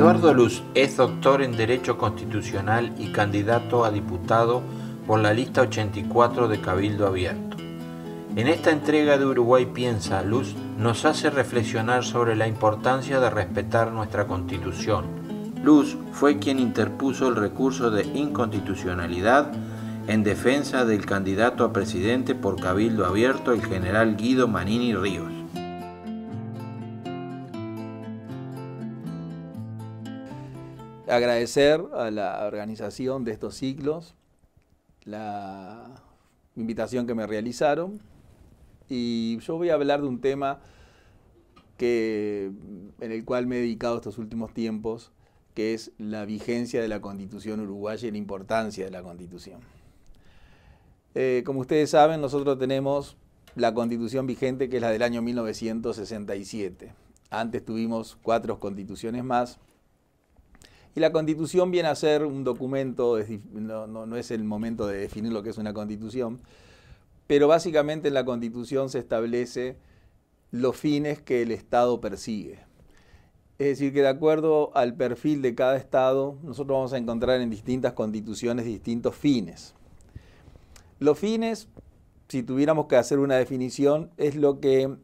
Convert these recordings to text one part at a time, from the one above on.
Eduardo Luz es doctor en Derecho Constitucional y candidato a diputado por la lista 84 de Cabildo Abierto. En esta entrega de Uruguay Piensa, Luz nos hace reflexionar sobre la importancia de respetar nuestra Constitución. Luz fue quien interpuso el recurso de inconstitucionalidad en defensa del candidato a presidente por Cabildo Abierto, el general Guido Manini Ríos. Agradecer a la organización de estos ciclos la invitación que me realizaron, y yo voy a hablar de un tema en el cual me he dedicado estos últimos tiempos, que es la vigencia de la Constitución uruguaya y la importancia de la Constitución. Como ustedes saben, nosotros tenemos la Constitución vigente, que es la del año 1967. Antes tuvimos 4 constituciones más. Y la Constitución viene a ser un documento, no es el momento de definir lo que es una Constitución, pero básicamente en la Constitución se establece los fines que el Estado persigue. Es decir, que de acuerdo al perfil de cada Estado, nosotros vamos a encontrar en distintas constituciones distintos fines. Los fines, si tuviéramos que hacer una definición, es lo que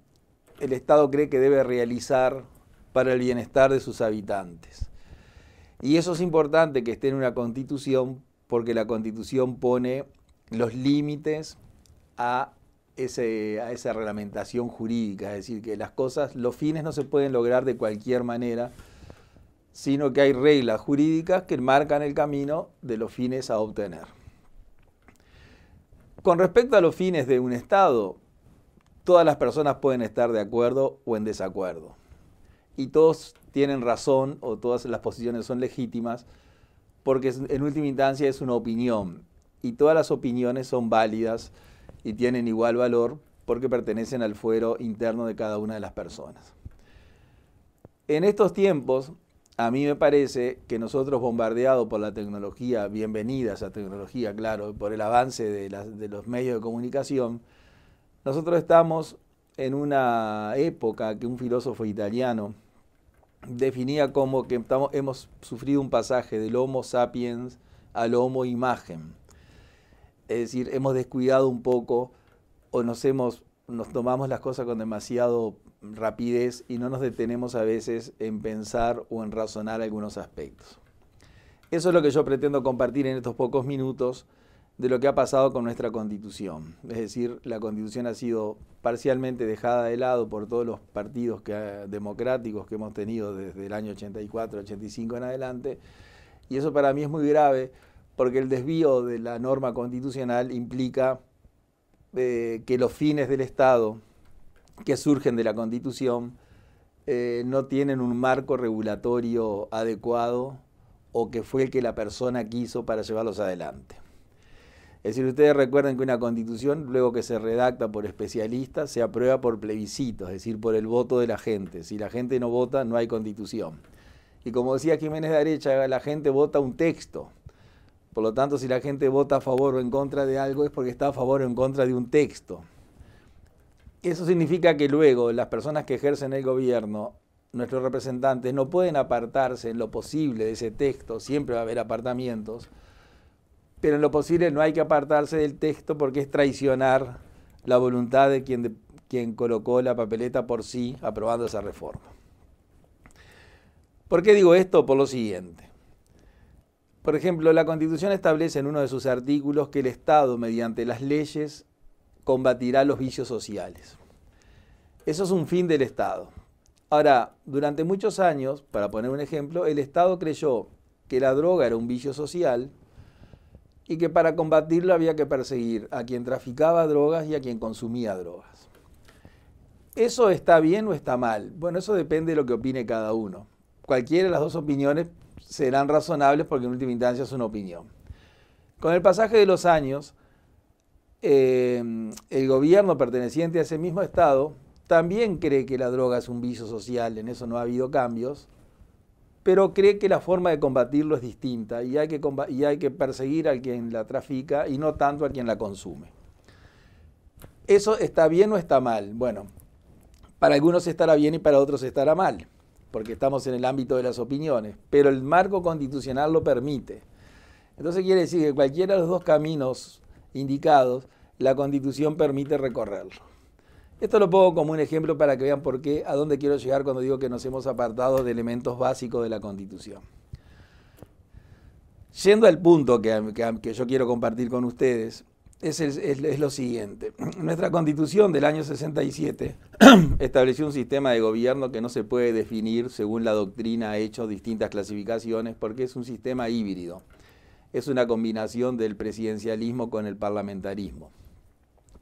el Estado cree que debe realizar para el bienestar de sus habitantes. Y eso es importante que esté en una Constitución, porque la Constitución pone los límites a esa reglamentación jurídica. Es decir, que los fines no se pueden lograr de cualquier manera, sino que hay reglas jurídicas que marcan el camino de los fines a obtener. Con respecto a los fines de un Estado, todas las personas pueden estar de acuerdo o en desacuerdo. Y todos tienen razón, o todas las posiciones son legítimas, porque en última instancia es una opinión. Y todas las opiniones son válidas y tienen igual valor porque pertenecen al fuero interno de cada una de las personas. En estos tiempos, a mí me parece que nosotros, bombardeados por la tecnología, bienvenida esa tecnología, claro, por el avance de los medios de comunicación, nosotros estamos en una época que un filósofo italiano definía como que hemos sufrido un pasaje del Homo sapiens al Homo imagen. Es decir, hemos descuidado un poco o nos tomamos las cosas con demasiado rapidez y no nos detenemos a veces en pensar o en razonar algunos aspectos. Eso es lo que yo pretendo compartir en estos pocos minutos de lo que ha pasado con nuestra Constitución. Es decir, la Constitución ha sido parcialmente dejada de lado por todos los partidos democráticos que hemos tenido desde el año 84, 85 en adelante, y eso para mí es muy grave, porque el desvío de la norma constitucional implica que los fines del Estado que surgen de la Constitución no tienen un marco regulatorio adecuado, o que fue el que la persona quiso para llevarlos adelante. Es decir, ustedes recuerden que una Constitución, luego que se redacta por especialistas, se aprueba por plebiscito, es decir, por el voto de la gente. Si la gente no vota, no hay Constitución. Y como decía Jiménez de Arecha, la gente vota un texto. Por lo tanto, si la gente vota a favor o en contra de algo, es porque está a favor o en contra de un texto. Eso significa que luego las personas que ejercen el gobierno, nuestros representantes, no pueden apartarse en lo posible de ese texto. Siempre va a haber apartamientos, pero en lo posible no hay que apartarse del texto, porque es traicionar la voluntad de quien colocó la papeleta por sí aprobando esa reforma. ¿Por qué digo esto? Por lo siguiente. Por ejemplo, la Constitución establece en uno de sus artículos que el Estado, mediante las leyes, combatirá los vicios sociales. Eso es un fin del Estado. Ahora, durante muchos años, para poner un ejemplo, el Estado creyó que la droga era un vicio social y que para combatirlo había que perseguir a quien traficaba drogas y a quien consumía drogas. ¿Eso está bien o está mal? Bueno, eso depende de lo que opine cada uno. Cualquiera de las dos opiniones serán razonables, porque en última instancia es una opinión. Con el pasaje de los años, el gobierno perteneciente a ese mismo Estado también cree que la droga es un vicio social, en eso no ha habido cambios, pero cree que la forma de combatirlo es distinta y hay que perseguir a quien la trafica y no tanto a quien la consume. ¿Eso está bien o está mal? Bueno, para algunos estará bien y para otros estará mal. porque estamos en el ámbito de las opiniones, pero el marco constitucional lo permite. Entonces quiere decir que cualquiera de los dos caminos indicados, la Constitución permite recorrerlo. Esto lo pongo como un ejemplo para que vean por qué, a dónde quiero llegar cuando digo que nos hemos apartado de elementos básicos de la Constitución. Yendo al punto que yo quiero compartir con ustedes, es lo siguiente. Nuestra Constitución del año 67 estableció un sistema de gobierno que no se puede definir según la doctrina, ha hecho distintas clasificaciones, porque es un sistema híbrido. Es una combinación del presidencialismo con el parlamentarismo,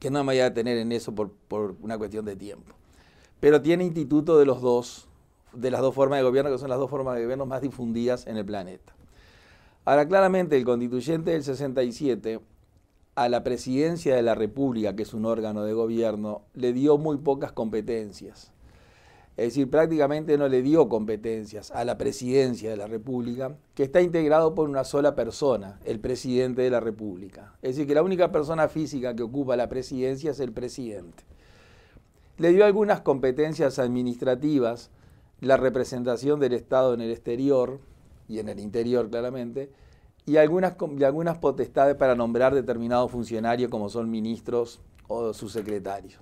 que no me voy a detener en eso por una cuestión de tiempo. Pero tiene instituto de las dos formas de gobierno, que son las dos formas de gobierno más difundidas en el planeta. Ahora, claramente, el constituyente del 67, a la presidencia de la República, que es un órgano de gobierno, le dio muy pocas competencias. Es decir, prácticamente no le dio competencias a la presidencia de la República, que está integrado por una sola persona, el presidente de la República. Es decir, que la única persona física que ocupa la presidencia es el presidente. Le dio algunas competencias administrativas, la representación del Estado en el exterior, y en el interior claramente, y algunas potestades para nombrar determinados funcionarios como son ministros o subsecretarios.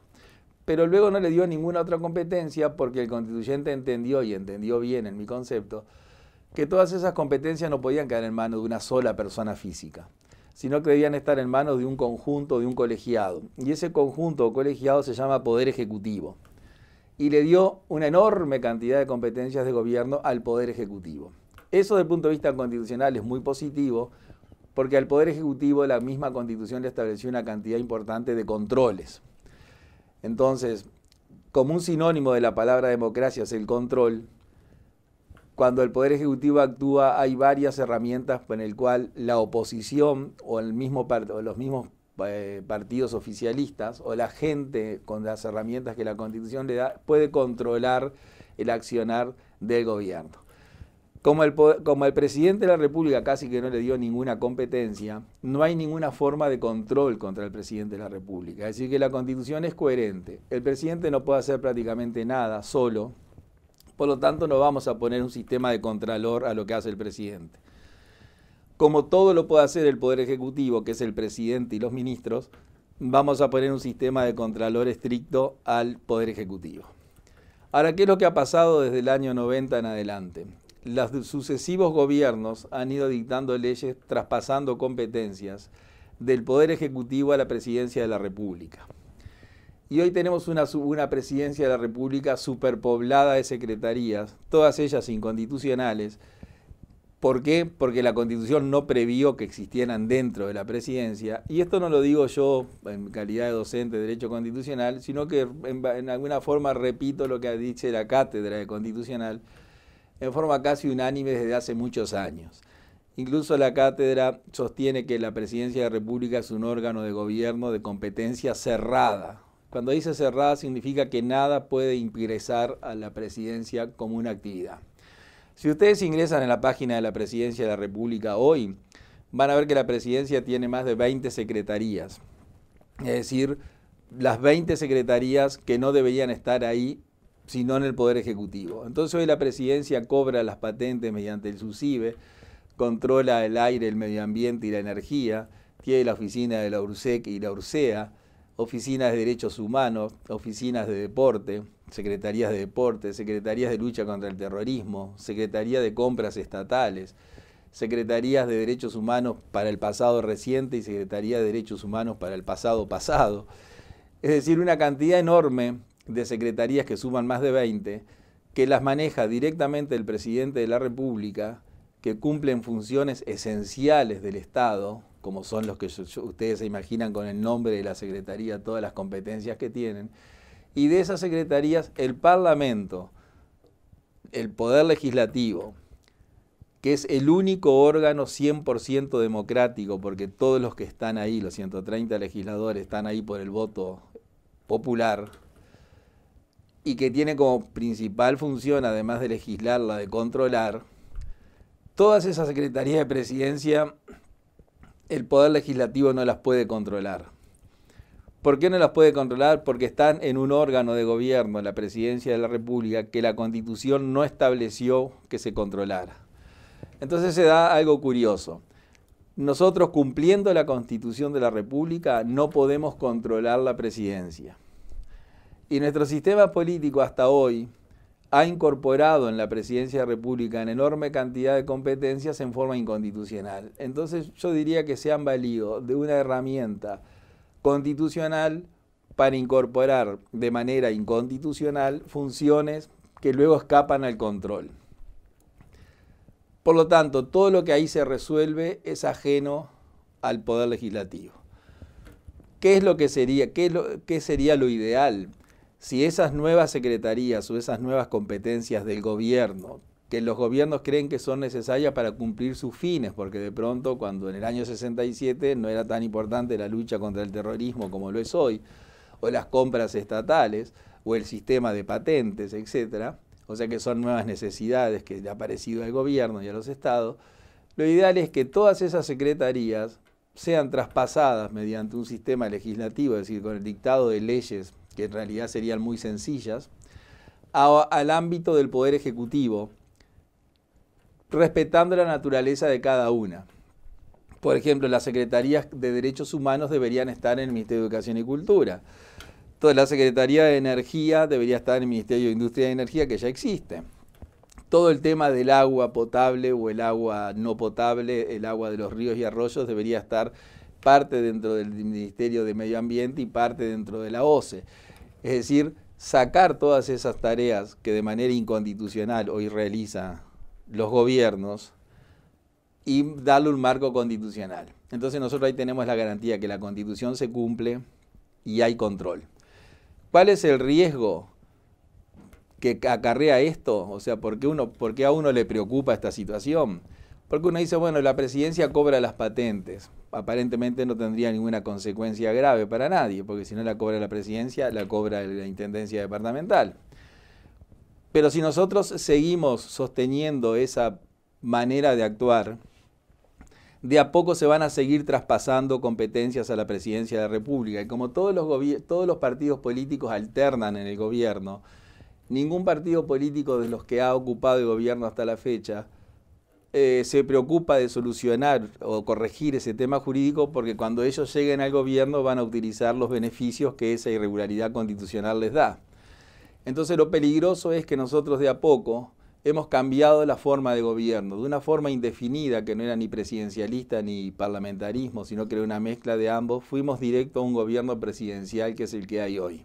Pero luego no le dio ninguna otra competencia porque el constituyente entendió, y entendió bien en mi concepto, que todas esas competencias no podían quedar en manos de una sola persona física, sino que debían estar en manos de un conjunto, de un colegiado. Y ese conjunto o colegiado se llama Poder Ejecutivo. Y le dio una enorme cantidad de competencias de gobierno al Poder Ejecutivo. Eso desde el punto de vista constitucional es muy positivo, porque al Poder Ejecutivo la misma Constitución le estableció una cantidad importante de controles. Entonces, como un sinónimo de la palabra democracia es el control, cuando el Poder Ejecutivo actúa hay varias herramientas en las cuales la oposición o los mismos partidos oficialistas o la gente con las herramientas que la Constitución le da puede controlar el accionar del gobierno. Como el presidente de la República casi que no le dio ninguna competencia, no hay ninguna forma de control contra el presidente de la República. Es decir, que la Constitución es coherente. El presidente no puede hacer prácticamente nada solo, por lo tanto no vamos a poner un sistema de contralor a lo que hace el presidente. Como todo lo puede hacer el Poder Ejecutivo, que es el presidente y los ministros, vamos a poner un sistema de contralor estricto al Poder Ejecutivo. Ahora, ¿qué es lo que ha pasado desde el año 90 en adelante? Los sucesivos gobiernos han ido dictando leyes traspasando competencias del Poder Ejecutivo a la Presidencia de la República. Y hoy tenemos una Presidencia de la República superpoblada de secretarías, todas ellas inconstitucionales. ¿Por qué? Porque la Constitución no previó que existieran dentro de la Presidencia. Y esto no lo digo yo en calidad de docente de Derecho Constitucional, sino que en alguna forma repito lo que dice la Cátedra de Constitucional, en forma casi unánime desde hace muchos años. Incluso la cátedra sostiene que la Presidencia de la República es un órgano de gobierno de competencia cerrada. Cuando dice cerrada significa que nada puede ingresar a la presidencia como una actividad. Si ustedes ingresan en la página de la Presidencia de la República hoy, van a ver que la presidencia tiene más de 20 secretarías. Es decir, las 20 secretarías que no deberían estar ahí sino en el Poder Ejecutivo. Entonces hoy la presidencia cobra las patentes mediante el SUSIBE, controla el aire, el medio ambiente y la energía, tiene la oficina de la URSEC y la URSEA, oficinas de derechos humanos, oficinas de deporte, secretarías de deporte, secretarías de lucha contra el terrorismo, secretaría de compras estatales, secretarías de derechos humanos para el pasado reciente y secretaría de derechos humanos para el pasado pasado. Es decir, una cantidad enorme de secretarías que suman más de 20, que las maneja directamente el presidente de la República, que cumplen funciones esenciales del Estado, como son los que ustedes se imaginan con el nombre de la secretaría, todas las competencias que tienen, y de esas secretarías el Parlamento, el Poder Legislativo, que es el único órgano 100% democrático, porque todos los que están ahí, los 130 legisladores, están ahí por el voto popular, y que tiene como principal función, además de legislar, la de controlar, todas esas secretarías de presidencia, el Poder Legislativo no las puede controlar. ¿Por qué no las puede controlar? Porque están en un órgano de gobierno, la Presidencia de la República, que la Constitución no estableció que se controlara. Entonces se da algo curioso. Nosotros, cumpliendo la Constitución de la República, no podemos controlar la presidencia. Y nuestro sistema político hasta hoy ha incorporado en la Presidencia de la República una enorme cantidad de competencias en forma inconstitucional. Entonces yo diría que se han valido de una herramienta constitucional para incorporar de manera inconstitucional funciones que luego escapan al control. Por lo tanto, todo lo que ahí se resuelve es ajeno al Poder Legislativo. ¿Qué es lo que sería, qué sería lo ideal? Si esas nuevas secretarías o esas nuevas competencias del gobierno, que los gobiernos creen que son necesarias para cumplir sus fines, porque de pronto cuando en el año 67 no era tan importante la lucha contra el terrorismo como lo es hoy, o las compras estatales, o el sistema de patentes, etcétera, o sea que son nuevas necesidades que le ha aparecido al gobierno y a los estados, lo ideal es que todas esas secretarías sean traspasadas mediante un sistema legislativo, es decir, con el dictado de leyes que en realidad serían muy sencillas, al ámbito del Poder Ejecutivo, respetando la naturaleza de cada una. Por ejemplo, las secretarías de Derechos Humanos deberían estar en el Ministerio de Educación y Cultura. Toda la Secretaría de Energía debería estar en el Ministerio de Industria y Energía, que ya existe. Todo el tema del agua potable o el agua no potable, el agua de los ríos y arroyos, debería estar parte dentro del Ministerio de Medio Ambiente y parte dentro de la OCE. Es decir, sacar todas esas tareas que de manera inconstitucional hoy realizan los gobiernos y darle un marco constitucional. Entonces nosotros ahí tenemos la garantía que la Constitución se cumple y hay control. ¿Cuál es el riesgo que acarrea esto? O sea, ¿por qué a uno le preocupa esta situación? Porque uno dice, bueno, la presidencia cobra las patentes. Aparentemente no tendría ninguna consecuencia grave para nadie, porque si no la cobra la presidencia, la cobra la intendencia departamental. Pero si nosotros seguimos sosteniendo esa manera de actuar, de a poco se van a seguir traspasando competencias a la presidencia de la República. Y como todos los partidos políticos alternan en el gobierno, ningún partido político de los que ha ocupado el gobierno hasta la fecha se preocupa de solucionar o corregir ese tema jurídico, porque cuando ellos lleguen al gobierno van a utilizar los beneficios que esa irregularidad constitucional les da. Entonces lo peligroso es que nosotros de a poco hemos cambiado la forma de gobierno, de una forma indefinida que no era ni presidencialista ni parlamentarismo, sino que era una mezcla de ambos, fuimos directo a un gobierno presidencial que es el que hay hoy.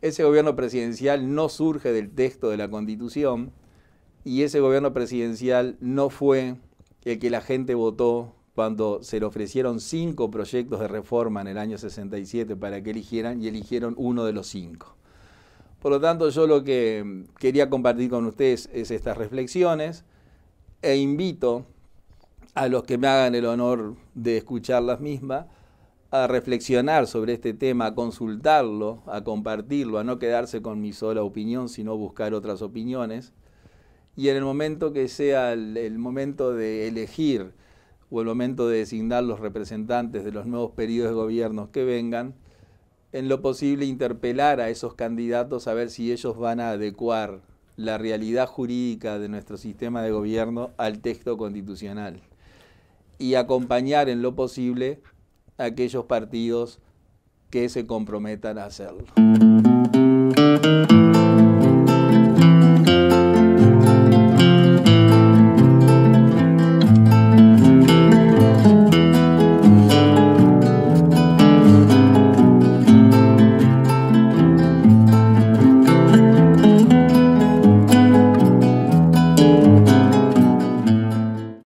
Ese gobierno presidencial no surge del texto de la Constitución y ese gobierno presidencial no fue el que la gente votó cuando se le ofrecieron 5 proyectos de reforma en el año 67 para que eligieran y eligieron uno de los 5. Por lo tanto, yo lo que quería compartir con ustedes es estas reflexiones e invito a los que me hagan el honor de escuchar las mismas a reflexionar sobre este tema, a consultarlo, a compartirlo, a no quedarse con mi sola opinión, sino buscar otras opiniones. Y en el momento que sea el momento de elegir o el momento de designar los representantes de los nuevos periodos de gobierno que vengan, en lo posible interpelar a esos candidatos a ver si ellos van a adecuar la realidad jurídica de nuestro sistema de gobierno al texto constitucional y acompañar en lo posible a aquellos partidos que se comprometan a hacerlo.